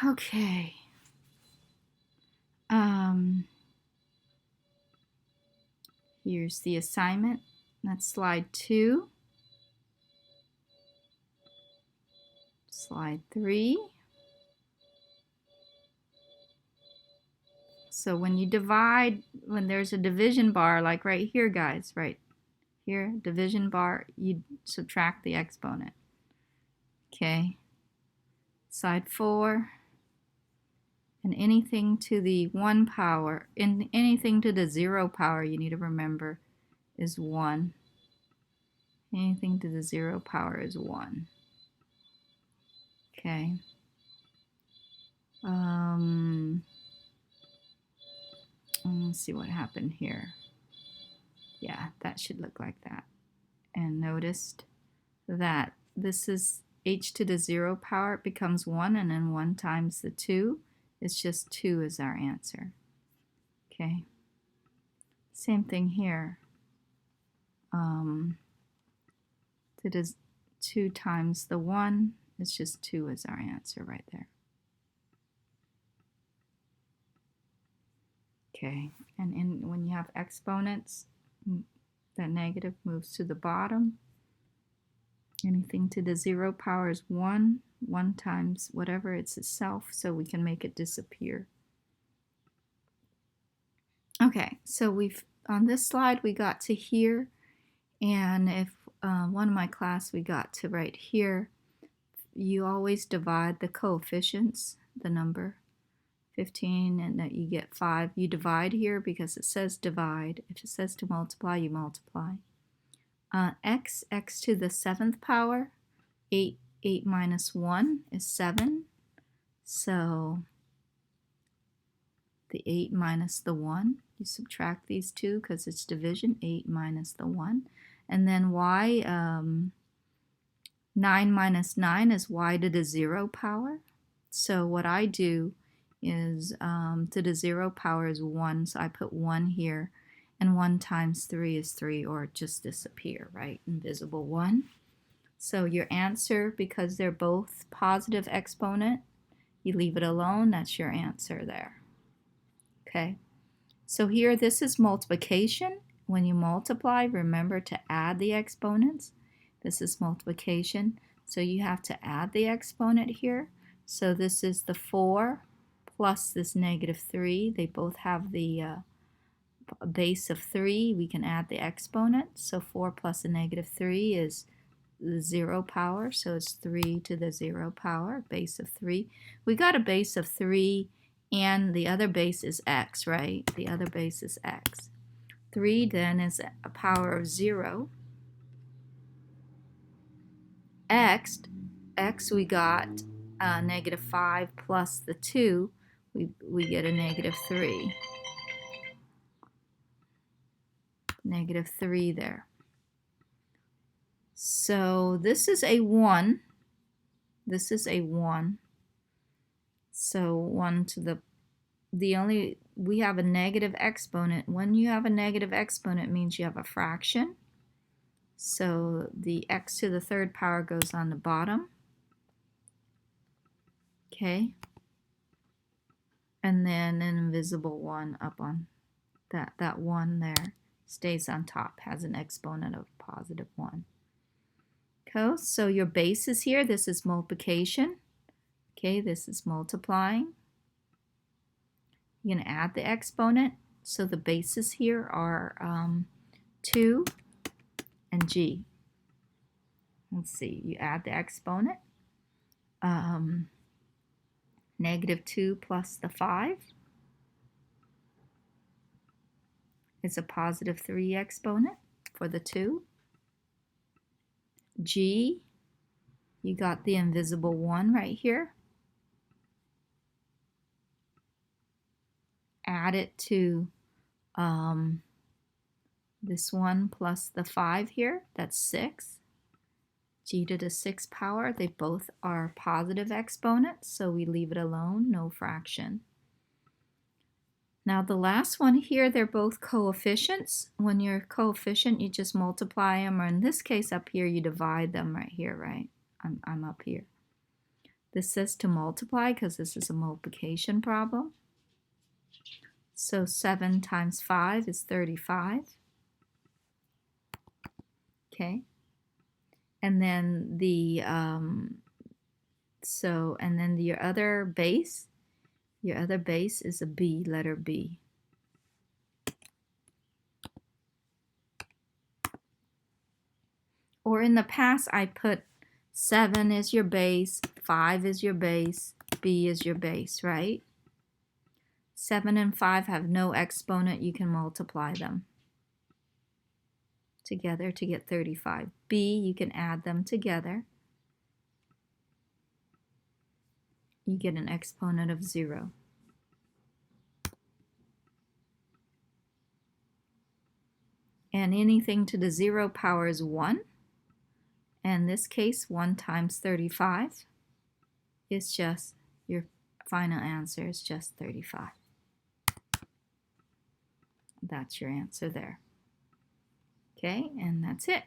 Okay. Here's the assignment. That's slide 2. Slide 3. So when you divide, when there's a division bar, like right here, guys, right here, division bar, you subtract the exponent. Okay. Slide 4. And anything to the 1 power, and anything to the 0 power, you need to remember, is 1. Anything to the 0 power is 1. Okay. Let's see what happened here. Yeah, that should look like that. And noticed that this is h to the 0 power, it becomes 1, and then 1 times the 2, it's just 2 is our answer. Okay. Same thing here. To the 2 times the 1, it's just 2 is our answer right there. Okay, and when you have exponents, that negative moves to the bottom. Anything to the 0 power is 1. 1 times whatever, it's itself, so we can make it disappear. Okay, so on this slide we got to here, and if one of my class we got to right here, you always divide the coefficients, the number 15, and that you get 5. You divide here because it says divide. If it says to multiply, you multiply. X to the 7th power, 8 minus 1 is 7. So the 8 minus the 1, you subtract these two because it's division, 8 minus the 1. And then y, 9 minus 9 is y to the 0 power. So what I do is to the 0 power is 1, so I put 1 here, and 1 times 3 is 3, or just disappear, right? Invisible 1. So your answer, because they're both positive exponent, you leave it alone, that's your answer there. Okay, so here this is multiplication. When you multiply, remember to add the exponents. This is multiplication, so you have to add the exponent here. So this is the 4 plus this negative 3. They both have the base of 3. We can add the exponent. So 4 plus a negative 3 is the 0 power. So it's 3 to the 0 power, base of 3. We got a base of 3, and the other base is x, right? The other base is x. 3 then is a power of 0. X we got negative 5 plus the 2. We get a negative 3. Negative 3 there. So this is a 1. This is a 1. So 1 to we have a negative exponent. When you have a negative exponent, it means you have a fraction. So the x to the 3rd power goes on the bottom. Okay. And then an invisible 1 up on that 1 there stays on top, has an exponent of positive 1. Okay, so your base is here. This is multiplication. Okay, this is multiplying. You're going to add the exponent. So the bases here are 2 and g. Let's see, you add the exponent. Negative 2 plus the 5 is a positive 3 exponent for the 2. G, you got the invisible 1 right here. Add it to this 1 plus the 5 here, that's 6. G to the 6th power, they both are positive exponents, so we leave it alone, no fraction. Now the last one here, they're both coefficients. When you're coefficient, you just multiply them, or in this case up here, you divide them right here, right? I'm up here. This says to multiply because this is a multiplication problem. So 7 times 5 is 35. Okay. And then your other base is a B, letter B. Or in the past, I put 7 is your base, 5 is your base, B is your base, right? 7 and 5 have no exponent. You can multiply them together to get 35. B, you can add them together. You get an exponent of 0. And anything to the 0 power is 1. In this case, 1 times 35 is just, your final answer is just 35. That's your answer there. Okay, and that's it.